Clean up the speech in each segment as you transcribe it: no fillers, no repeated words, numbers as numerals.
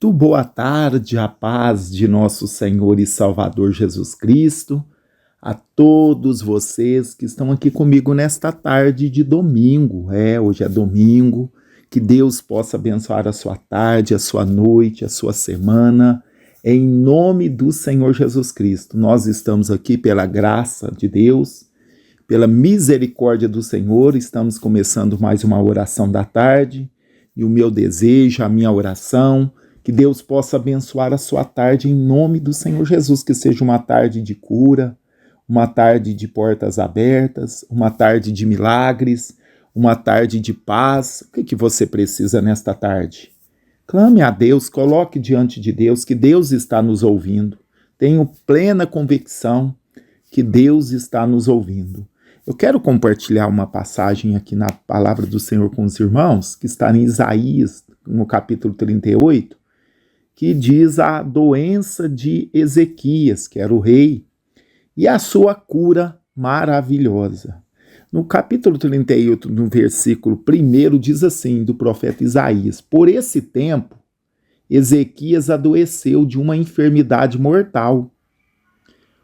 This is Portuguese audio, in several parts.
Muito boa tarde, a paz de nosso Senhor e Salvador Jesus Cristo, a todos vocês que estão aqui comigo nesta tarde de domingo. Hoje é domingo, que Deus possa abençoar a sua tarde, a sua noite, a sua semana, em nome do Senhor Jesus Cristo. Nós estamos aqui pela graça de Deus, pela misericórdia do Senhor, estamos começando mais uma oração da tarde, e o meu desejo, a minha oração, que Deus possa abençoar a sua tarde em nome do Senhor Jesus, que seja uma tarde de cura, uma tarde de portas abertas, uma tarde de milagres, uma tarde de paz. O que você precisa nesta tarde? Clame a Deus, coloque diante de Deus, que Deus está nos ouvindo. Tenho plena convicção que Deus está nos ouvindo. Eu quero compartilhar uma passagem aqui na palavra do Senhor com os irmãos, que está em Isaías, no capítulo 38, que diz a doença de Ezequias, que era o rei, e a sua cura maravilhosa. No capítulo 38, no versículo 1, diz assim, do profeta Isaías: por esse tempo, Ezequias adoeceu de uma enfermidade mortal.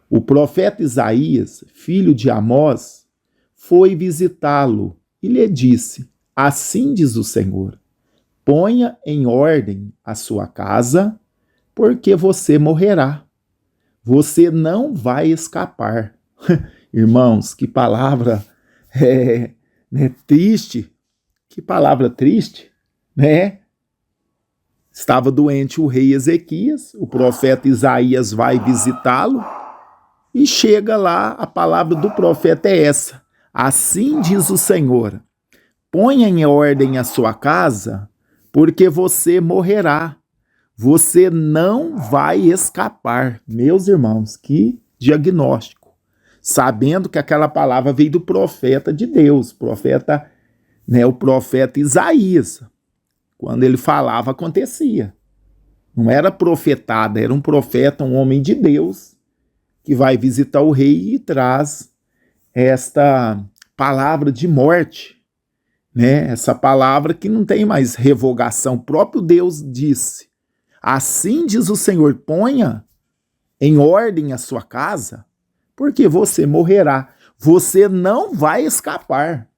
O profeta Isaías, filho de Amós, foi visitá-lo e lhe disse: assim diz o Senhor, ponha em ordem a sua casa, porque você morrerá. Você não vai escapar. Irmãos, que palavra triste. Que palavra triste, né? Estava doente o rei Ezequias, o profeta Isaías vai visitá-lo, e chega lá, a palavra do profeta é essa: assim diz o Senhor, ponha em ordem a sua casa, porque você morrerá. Você não vai escapar. Meus irmãos, que diagnóstico. Sabendo que aquela palavra veio do profeta de Deus, o profeta Isaías. Quando ele falava, acontecia. Não era profetada, era um profeta, um homem de Deus, que vai visitar o rei e traz esta palavra de morte, né? Essa palavra que não tem mais revogação. O próprio Deus disse: assim diz o Senhor, ponha em ordem a sua casa, porque você morrerá. Você não vai escapar.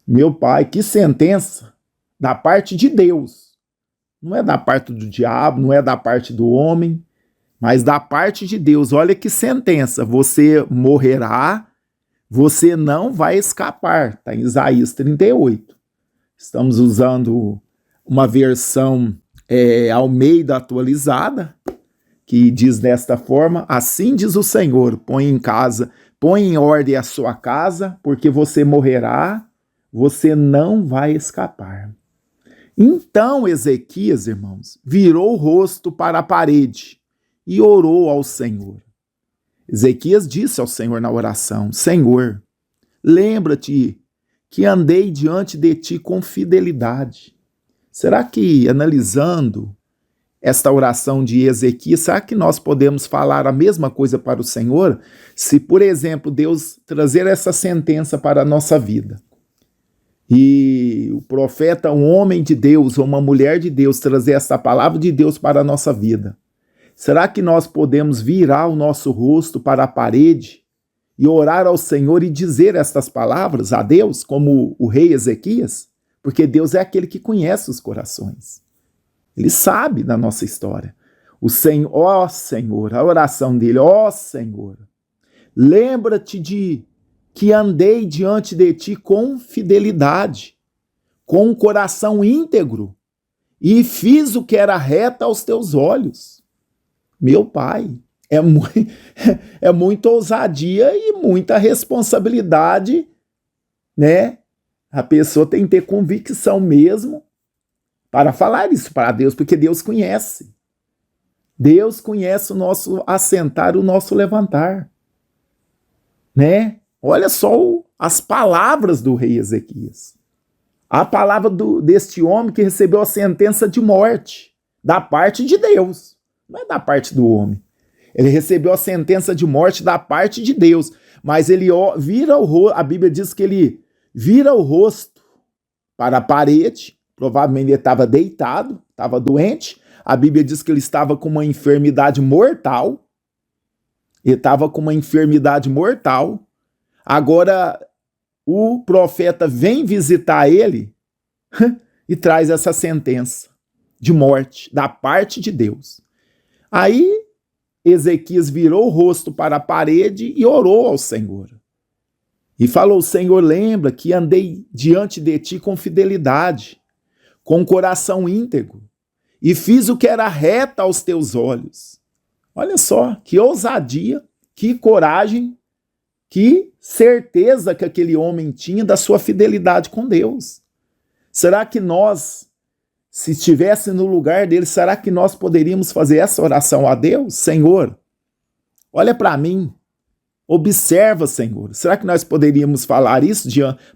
Meu pai, que sentença da parte de Deus. Não é da parte do diabo, não é da parte do homem, mas da parte de Deus. Olha que sentença: você morrerá, você não vai escapar. Está em Isaías 38. Estamos usando uma versão Almeida atualizada, que diz desta forma: assim diz o Senhor, põe em ordem a sua casa, porque você morrerá, você não vai escapar. Então Ezequias, irmãos, virou o rosto para a parede e orou ao Senhor. Ezequias disse ao Senhor na oração: Senhor, lembra-te que andei diante de ti com fidelidade. Será que, analisando esta oração de Ezequias, será que nós podemos falar a mesma coisa para o Senhor? Se, por exemplo, Deus trazer essa sentença para a nossa vida, e o profeta, um homem de Deus ou uma mulher de Deus, trazer essa palavra de Deus para a nossa vida, será que nós podemos virar o nosso rosto para a parede e orar ao Senhor e dizer estas palavras a Deus, como o rei Ezequias? Porque Deus é aquele que conhece os corações. Ele sabe da nossa história. O Senhor, ó Senhor, a oração dele: ó Senhor, lembra-te de que andei diante de ti com fidelidade, com um coração íntegro, e fiz o que era reto aos teus olhos. Meu Pai, é muita ousadia e muita responsabilidade, né? A pessoa tem que ter convicção mesmo para falar isso para Deus, porque Deus conhece. Deus conhece o nosso assentar, o nosso levantar, né? Olha só as palavras do rei Ezequias. A palavra deste homem que recebeu a sentença de morte da parte de Deus, não é da parte do homem. Ele recebeu a sentença de morte da parte de Deus, mas ele vira o rosto. A Bíblia diz que ele vira o rosto para a parede, provavelmente ele estava deitado, estava doente, A Bíblia diz que ele estava com uma enfermidade mortal. Ele estava com uma enfermidade mortal. Agora, o profeta vem visitar ele e traz essa sentença de morte da parte de Deus. Aí, Ezequias virou o rosto para a parede e orou ao Senhor. E falou: Senhor, lembra que andei diante de ti com fidelidade, com coração íntegro, e fiz o que era reto aos teus olhos. Olha só, que ousadia, que coragem, que certeza que aquele homem tinha da sua fidelidade com Deus. Será que nós, se estivesse no lugar dele, será que nós poderíamos fazer essa oração a Deus? Senhor, olha para mim, observa, Senhor. Será que nós poderíamos falar isso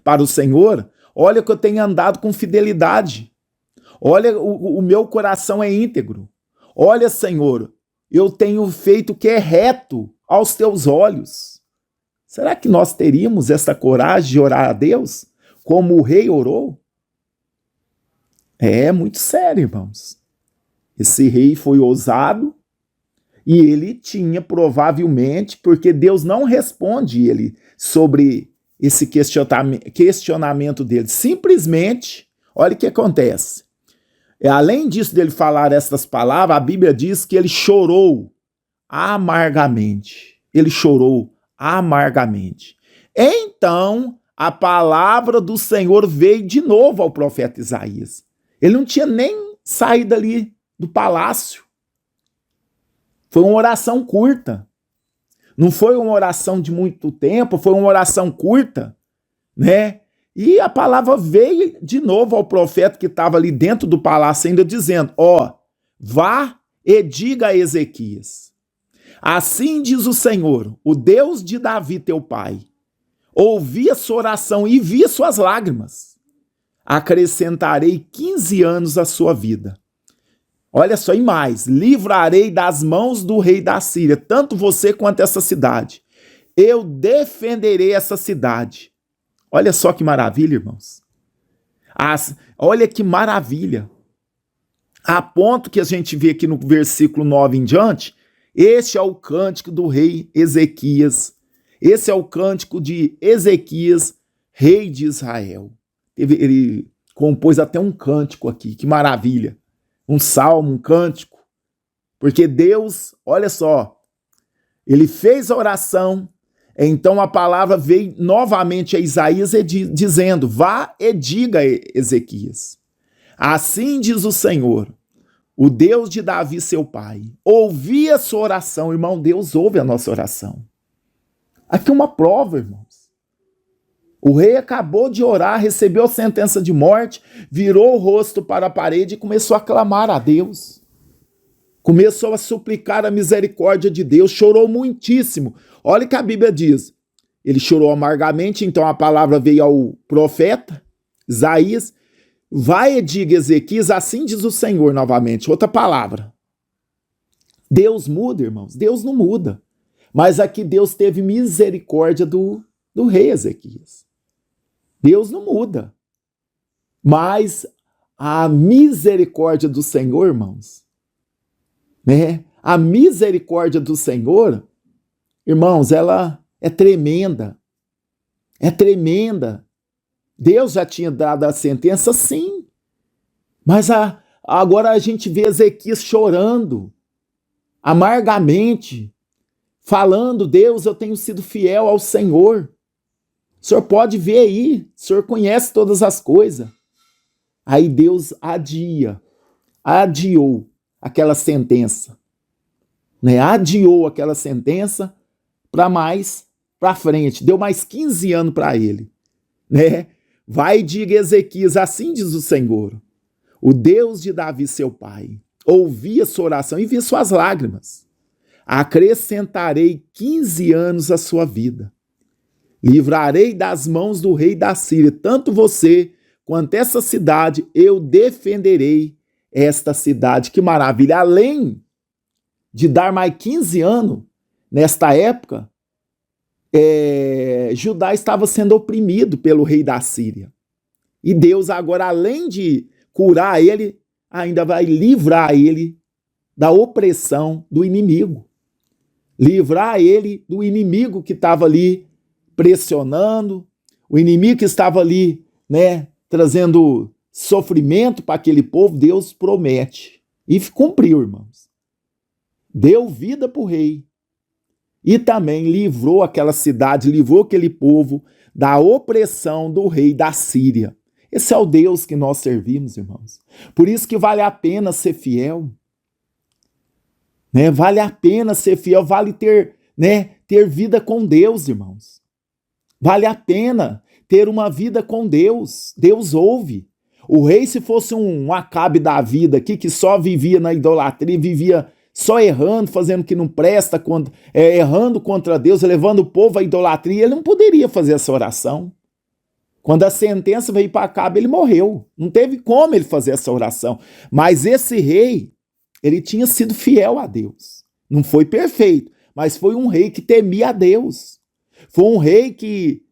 para o Senhor? Olha que eu tenho andado com fidelidade. Olha, o meu coração é íntegro. Olha, Senhor, eu tenho feito o que é reto aos teus olhos. Será que nós teríamos essa coragem de orar a Deus como o rei orou? É muito sério, irmãos. Esse rei foi ousado e ele tinha provavelmente, porque Deus não responde ele sobre esse questionamento dele. Simplesmente, olha o que acontece. Além disso dele falar essas palavras, a Bíblia diz que ele chorou amargamente. Ele chorou amargamente. Então, a palavra do Senhor veio de novo ao profeta Isaías. Ele não tinha nem saído ali do palácio. Foi uma oração curta. Não foi uma oração de muito tempo, foi uma oração curta, né? E a palavra veio de novo ao profeta que estava ali dentro do palácio ainda dizendo: vá e diga a Ezequias, assim diz o Senhor, o Deus de Davi teu pai, ouvi a sua oração e vi suas lágrimas. Acrescentarei 15 anos à sua vida. Olha só, e mais, livrarei das mãos do rei da Síria, tanto você quanto essa cidade. Eu defenderei essa cidade. Olha só que maravilha, irmãos. Olha que maravilha. A ponto que a gente vê aqui no versículo 9 em diante, este é o cântico do rei Ezequias. Esse é o cântico de Ezequias, rei de Israel. Ele compôs até um cântico aqui, que maravilha. Um salmo, um cântico. Porque Deus, olha só, ele fez a oração, então a palavra veio novamente a Isaías dizendo: vá e diga a Ezequias, assim diz o Senhor, o Deus de Davi seu pai, ouvi a sua oração. Irmão, Deus ouve a nossa oração. Aqui uma prova, irmãos. O rei acabou de orar, recebeu a sentença de morte, virou o rosto para a parede e começou a clamar a Deus. Começou a suplicar a misericórdia de Deus, chorou muitíssimo. Olha o que a Bíblia diz. Ele chorou amargamente, então a palavra veio ao profeta Isaías: vai e diga a Ezequias, assim diz o Senhor novamente. Outra palavra. Deus muda, irmãos? Deus não muda. Mas aqui Deus teve misericórdia do rei Ezequias. Deus não muda. Mas a misericórdia do Senhor, irmãos, né? A misericórdia do Senhor, irmãos, ela é tremenda. É tremenda. Deus já tinha dado a sentença, sim. Mas agora a gente vê Ezequias chorando amargamente, falando: Deus, eu tenho sido fiel ao Senhor. O senhor pode ver aí, o senhor conhece todas as coisas. Aí Deus adiou aquela sentença, né? Adiou aquela sentença para frente, deu mais 15 anos para ele, né? Vai e diga a Ezequias, assim diz o Senhor, o Deus de Davi seu pai, ouvi a sua oração e vi suas lágrimas. Acrescentarei 15 anos à sua vida. Livrarei das mãos do rei da Síria, tanto você quanto essa cidade, eu defenderei esta cidade. Que maravilha! Além de dar mais 15 anos, nesta época, Judá estava sendo oprimido pelo rei da Síria. E Deus agora, além de curar ele, ainda vai livrar ele da opressão do inimigo. Livrar ele do inimigo que estava ali pressionando, o inimigo que estava ali, né, trazendo sofrimento para aquele povo. Deus promete. E cumpriu, irmãos. Deu vida para o rei. E também livrou aquela cidade, livrou aquele povo da opressão do rei da Síria. Esse é o Deus que nós servimos, irmãos. Por isso que vale a pena ser fiel. Né? Vale a pena ser fiel, vale ter vida com Deus, irmãos. Vale a pena ter uma vida com Deus. Deus ouve. O rei, se fosse um Acabe da vida aqui, que só vivia na idolatria, vivia só errando, fazendo o que não presta, errando contra Deus, levando o povo à idolatria, ele não poderia fazer essa oração. Quando a sentença veio para Acabe, ele morreu. Não teve como ele fazer essa oração. Mas esse rei, ele tinha sido fiel a Deus. Não foi perfeito, mas foi um rei que temia a Deus. Foi um rei que,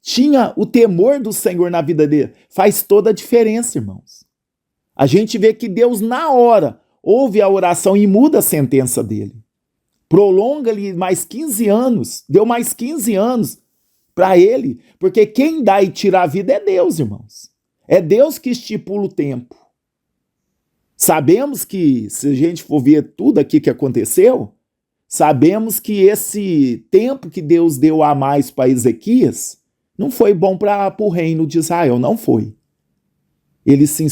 tinha o temor do Senhor na vida dele. Faz toda a diferença, irmãos. A gente vê que Deus, na hora, ouve a oração e muda a sentença dele. Prolonga-lhe mais 15 anos. Deu mais 15 anos para ele. Porque quem dá e tira a vida é Deus, irmãos. É Deus que estipula o tempo. Sabemos que, se a gente for ver tudo aqui que aconteceu, sabemos que esse tempo que Deus deu a mais para Ezequias não foi bom para o reino de Israel, não foi. Ele se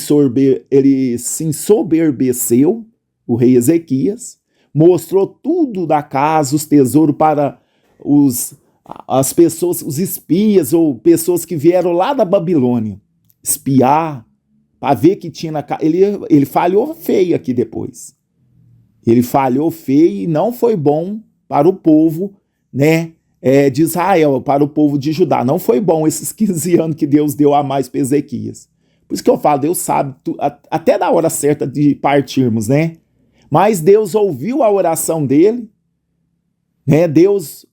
ensoberbeceu, o rei Ezequias, mostrou tudo da casa, os tesouros para as pessoas, os espias ou pessoas que vieram lá da Babilônia, espiar, para ver que tinha na casa. Ele falhou feio aqui depois. Ele falhou feio e não foi bom para o povo, de Israel, para o povo de Judá. Não foi bom esses 15 anos que Deus deu a mais para Ezequias. Por isso que eu falo, Deus sabe, até da hora certa de partirmos, Mas Deus ouviu a oração dele, Deus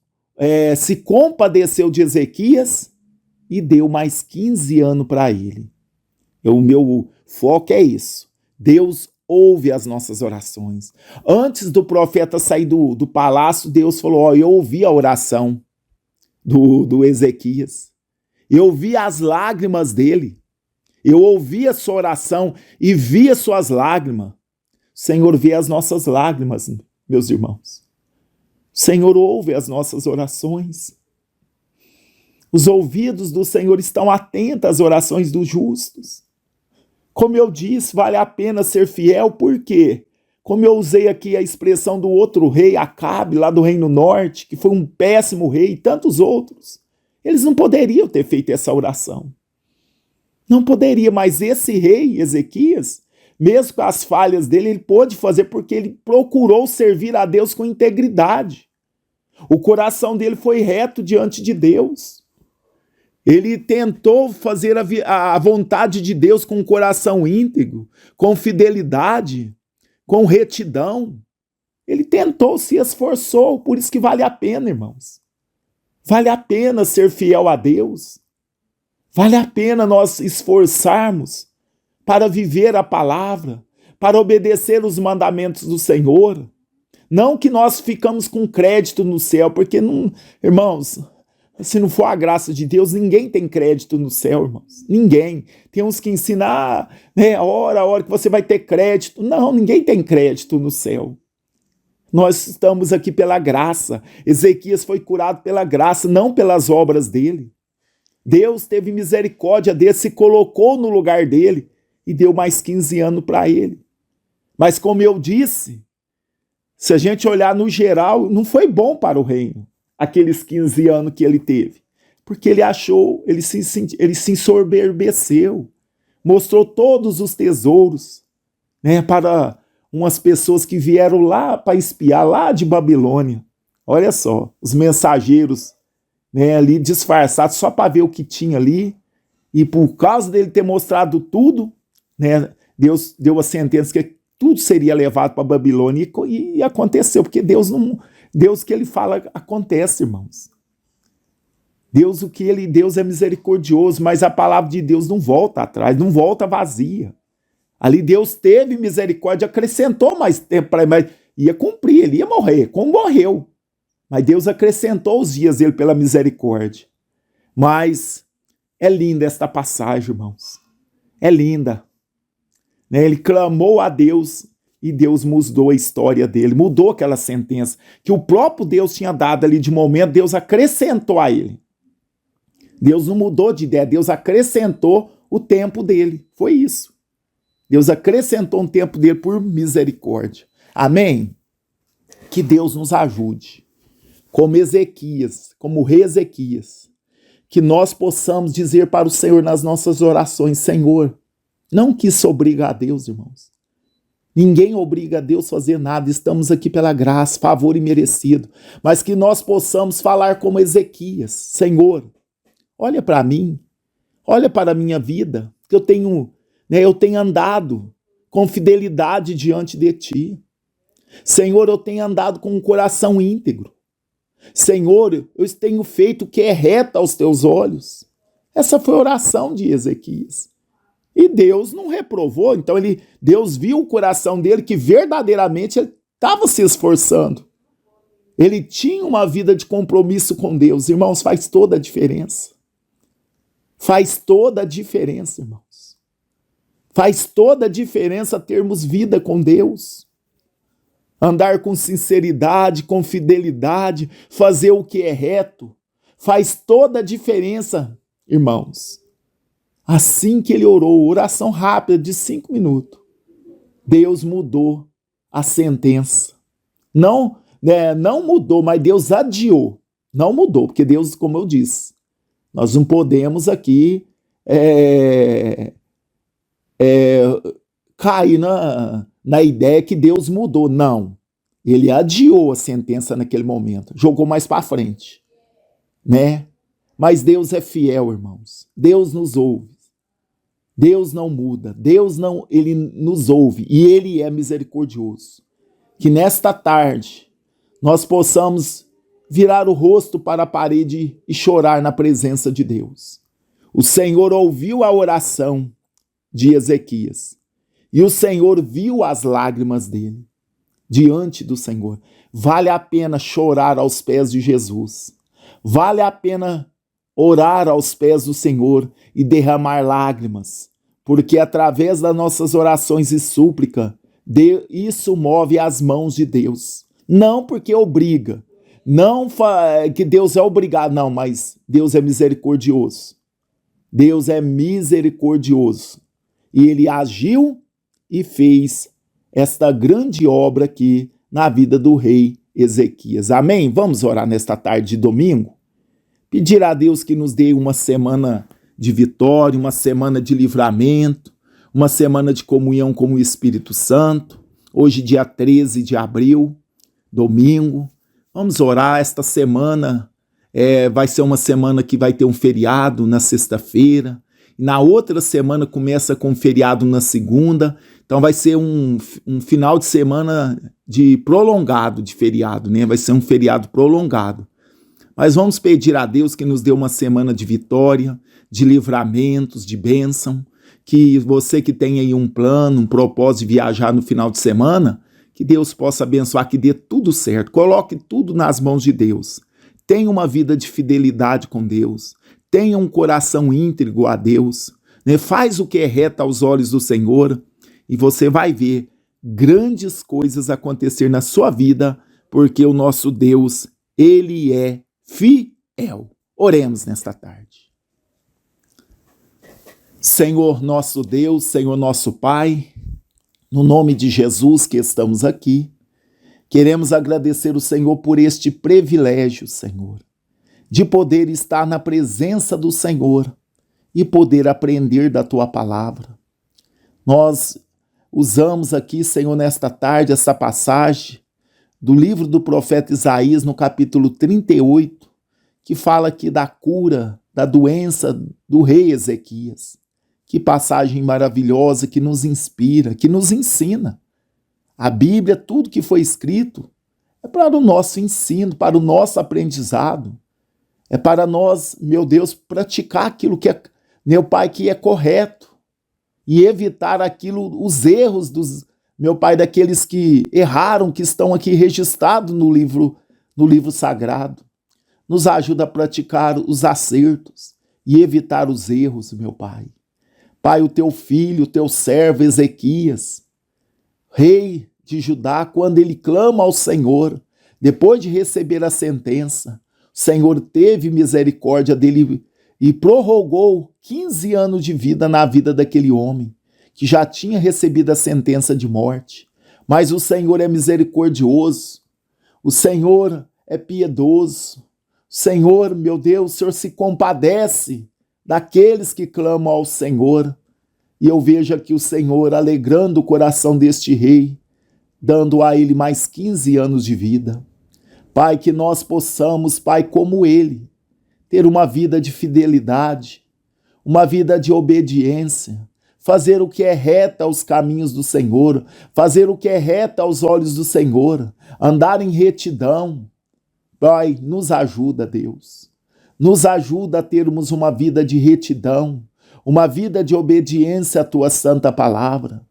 se compadeceu de Ezequias e deu mais 15 anos para ele. O meu foco é isso. Deus ouve as nossas orações. Antes do profeta sair do palácio, Deus falou, eu ouvi a oração do Ezequias. Eu ouvi as lágrimas dele. Eu ouvi a sua oração e vi as suas lágrimas. O Senhor vê as nossas lágrimas, meus irmãos. O Senhor ouve as nossas orações. Os ouvidos do Senhor estão atentos às orações dos justos. Como eu disse, vale a pena ser fiel, porque, como eu usei aqui a expressão do outro rei, Acabe, lá do Reino Norte, que foi um péssimo rei, e tantos outros, eles não poderiam ter feito essa oração. Não poderia, mas esse rei, Ezequias, mesmo com as falhas dele, ele pôde fazer porque ele procurou servir a Deus com integridade. O coração dele foi reto diante de Deus. Ele tentou fazer a vontade de Deus com um coração íntegro, com fidelidade, com retidão. Ele tentou, se esforçou, por isso que vale a pena, irmãos. Vale a pena ser fiel a Deus. Vale a pena nós esforçarmos para viver a palavra, para obedecer os mandamentos do Senhor. Não que nós ficamos com crédito no céu, porque, não, irmãos, se não for a graça de Deus, ninguém tem crédito no céu, irmãos. Ninguém. Tem uns que ensinam, a hora que você vai ter crédito. Não, ninguém tem crédito no céu. Nós estamos aqui pela graça. Ezequias foi curado pela graça, não pelas obras dele. Deus teve misericórdia dele, se colocou no lugar dele e deu mais 15 anos para ele. Mas como eu disse, se a gente olhar no geral, não foi bom para o reino, aqueles 15 anos que ele teve. Porque ele achou, ele se ensoberbeceu, mostrou todos os tesouros, para umas pessoas que vieram lá para espiar, lá de Babilônia. Olha só, os mensageiros, ali disfarçados só para ver o que tinha ali. E por causa dele ter mostrado tudo, Deus deu a sentença que tudo seria levado para Babilônia e aconteceu, porque Deus que ele fala acontece, irmãos. Deus é misericordioso, mas a palavra de Deus não volta atrás, não volta vazia. Ali Deus teve misericórdia, acrescentou mais tempo para ele, mas ia cumprir, ele ia morrer, como morreu. Mas Deus acrescentou os dias dele pela misericórdia. Mas é linda esta passagem, irmãos. É linda. Né? Ele clamou a Deus e Deus mudou a história dele, mudou aquela sentença que o próprio Deus tinha dado ali de momento, Deus acrescentou a ele. Deus não mudou de ideia, Deus acrescentou o tempo dele. Foi isso. Deus acrescentou um tempo dele por misericórdia. Amém? Que Deus nos ajude. Como Ezequias, como o rei Ezequias, que nós possamos dizer para o Senhor nas nossas orações, Senhor, não que isso obriga a Deus, irmãos. Ninguém obriga a Deus a fazer nada, estamos aqui pela graça, favor imerecido, mas que nós possamos falar como Ezequias, Senhor, olha para mim, olha para a minha vida, que eu tenho andado com fidelidade diante de Ti. Senhor, eu tenho andado com um coração íntegro. Senhor, eu tenho feito o que é reto aos Teus olhos. Essa foi a oração de Ezequias. E Deus não reprovou, então Deus viu o coração dele que verdadeiramente ele estava se esforçando. Ele tinha uma vida de compromisso com Deus. Irmãos, faz toda a diferença. Faz toda a diferença, irmãos. Faz toda a diferença termos vida com Deus. Andar com sinceridade, com fidelidade, fazer o que é reto. Faz toda a diferença, irmãos. Assim que ele orou, oração rápida de 5 minutos, Deus mudou a sentença. Não mudou, mas Deus adiou. Não mudou, porque Deus, como eu disse, nós não podemos aqui cair na ideia que Deus mudou. Não. Ele adiou a sentença naquele momento. Jogou mais para frente. Né? Mas Deus é fiel, irmãos. Deus nos ouve. Deus não muda. Ele nos ouve. E Ele é misericordioso. Que nesta tarde nós possamos virar o rosto para a parede e chorar na presença de Deus. O Senhor ouviu a oração de Ezequias. E o Senhor viu as lágrimas dele diante do Senhor. Vale a pena chorar aos pés de Jesus. Vale a pena orar aos pés do Senhor e derramar lágrimas, porque através das nossas orações e súplica, isso move as mãos de Deus. Não porque obriga, não que Deus é obrigado, não, mas Deus é misericordioso. Deus é misericordioso. E Ele agiu e fez esta grande obra aqui na vida do rei Ezequias. Amém? Vamos orar nesta tarde de domingo? Pedir a Deus que nos dê uma semana de vitória, uma semana de livramento, uma semana de comunhão com o Espírito Santo. Hoje, dia 13 de abril, domingo. Vamos orar. Esta semana vai ser uma semana que vai ter um feriado na sexta-feira. Na outra semana começa com feriado na segunda. Então vai ser um final de semana prolongado de feriado, né? Vai ser um feriado prolongado. Mas vamos pedir a Deus que nos dê uma semana de vitória, de livramentos, de bênção. Que você que tem aí um plano, um propósito de viajar no final de semana, que Deus possa abençoar, que dê tudo certo. Coloque tudo nas mãos de Deus. Tenha uma vida de fidelidade com Deus. Tenha um coração íntegro a Deus. Né? Faz o que é reto aos olhos do Senhor. E você vai ver grandes coisas acontecer na sua vida, porque o nosso Deus, Ele é fiel. Oremos nesta tarde. Senhor nosso Deus, Senhor nosso Pai, no nome de Jesus que estamos aqui, queremos agradecer o Senhor por este privilégio, Senhor, de poder estar na presença do Senhor e poder aprender da Tua palavra. Nós usamos aqui, Senhor, nesta tarde, essa passagem do livro do profeta Isaías, no capítulo 38, que fala aqui da cura, da doença do rei Ezequias. Que passagem maravilhosa, que nos inspira, que nos ensina. A Bíblia, tudo que foi escrito, é para o nosso ensino, para o nosso aprendizado. É para nós, meu Deus, praticar aquilo que é, meu Pai, que é correto. e evitar os erros meu Pai, daqueles que erraram, que estão aqui registrados no livro sagrado. Nos ajuda a praticar os acertos e evitar os erros, meu Pai. Pai, o teu filho, o teu servo Ezequias, rei de Judá, quando ele clama ao Senhor, depois de receber a sentença, o Senhor teve misericórdia dele e prorrogou 15 anos de vida na vida daquele homem, que já tinha recebido a sentença de morte. Mas o Senhor é misericordioso, o Senhor é piedoso, o Senhor, meu Deus, o Senhor se compadece daqueles que clamam ao Senhor. E eu vejo aqui o Senhor alegrando o coração deste rei, dando a ele mais 15 anos de vida. Pai, que nós possamos, Pai, como ele, ter uma vida de fidelidade, uma vida de obediência, fazer o que é reto aos caminhos do Senhor, fazer o que é reto aos olhos do Senhor, andar em retidão. Pai, nos ajuda, Deus. Nos ajuda a termos uma vida de retidão, uma vida de obediência à tua santa palavra.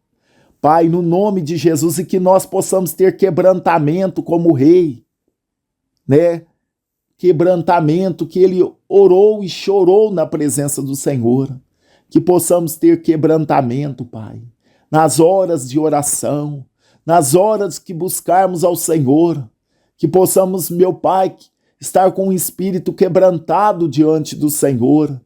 Pai, no nome de Jesus, e que nós possamos ter quebrantamento como rei, né? Quebrantamento, que ele orou e chorou na presença do Senhor. Que possamos ter quebrantamento, Pai, nas horas de oração, nas horas que buscarmos ao Senhor. Que possamos, meu Pai, estar com o espírito quebrantado diante do Senhor.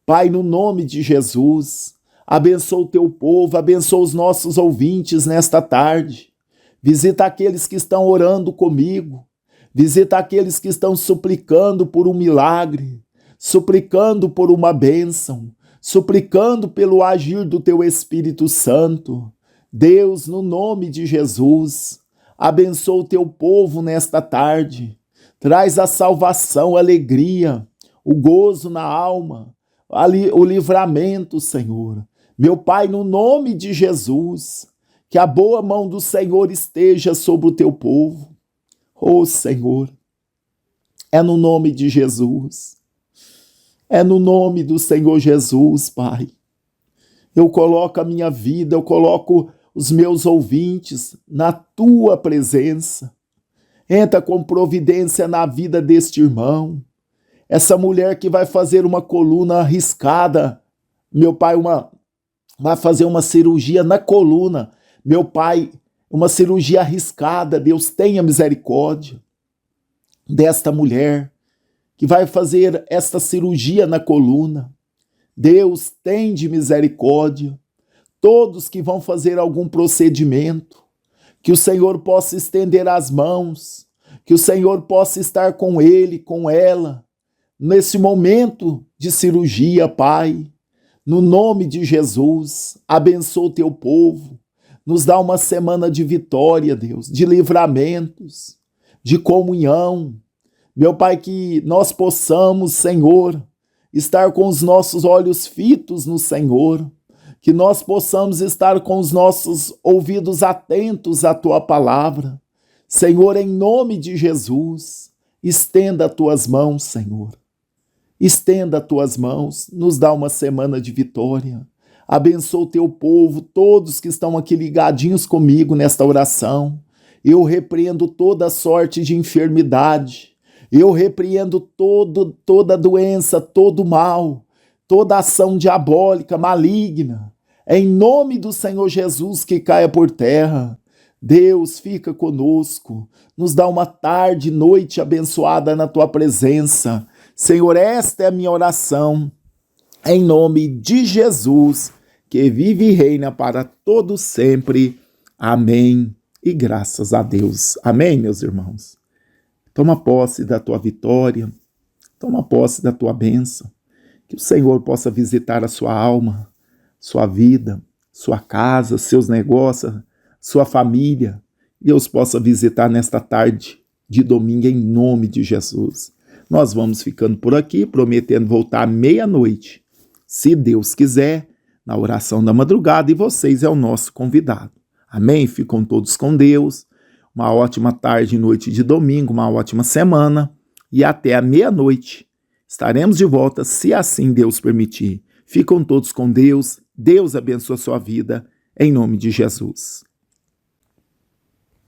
Pai, no nome de Jesus, abençoa o teu povo, abençoa os nossos ouvintes nesta tarde. Visita aqueles que estão orando comigo. Visita aqueles que estão suplicando por um milagre, suplicando por uma bênção, suplicando pelo agir do teu Espírito Santo. Deus, no nome de Jesus, abençoa o teu povo nesta tarde. Traz a salvação, a alegria, o gozo na alma, o livramento, Senhor. Meu Pai, no nome de Jesus, que a boa mão do Senhor esteja sobre o teu povo. Oh, Senhor, é no nome de Jesus, é no nome do Senhor Jesus, Pai. Eu coloco a minha vida, eu coloco os meus ouvintes na tua presença. Entra com providência na vida deste irmão, essa mulher que vai fazer uma coluna arriscada, meu Pai, vai fazer uma cirurgia na coluna, meu Pai, uma cirurgia arriscada. Deus, tenha misericórdia desta mulher que vai fazer esta cirurgia na coluna. Deus, tem de misericórdia. Todos que vão fazer algum procedimento, que o Senhor possa estender as mãos, que o Senhor possa estar com ele, com ela, nesse momento de cirurgia, Pai. No nome de Jesus, abençoa o teu povo. Nos dá uma semana de vitória, Deus, de livramentos, de comunhão. Meu Pai, que nós possamos, Senhor, estar com os nossos olhos fitos no Senhor, que nós possamos estar com os nossos ouvidos atentos à Tua palavra. Senhor, em nome de Jesus, estenda as Tuas mãos, Senhor. Estenda as Tuas mãos, nos dá uma semana de vitória. Abençoa o teu povo, todos que estão aqui ligadinhos comigo nesta oração. Eu repreendo toda sorte de enfermidade. Eu repreendo toda doença, todo mal, toda ação diabólica, maligna. Em nome do Senhor Jesus, que caia por terra. Deus, fica conosco. Nos dá uma tarde, noite abençoada na tua presença. Senhor, esta é a minha oração. Em nome de Jesus, que vive e reina para todos sempre. Amém. E graças a Deus. Amém, meus irmãos. Toma posse da tua vitória. Toma posse da tua bênção. Que o Senhor possa visitar a sua alma, sua vida, sua casa, seus negócios, sua família. Deus possa visitar nesta tarde de domingo em nome de Jesus. Nós vamos ficando por aqui, prometendo voltar à meia-noite, se Deus quiser, na oração da madrugada, e vocês é o nosso convidado. Amém? Ficam todos com Deus. Uma ótima tarde e noite de domingo, uma ótima semana. E até a meia-noite estaremos de volta, se assim Deus permitir. Ficam todos com Deus. Deus abençoe a sua vida, em nome de Jesus.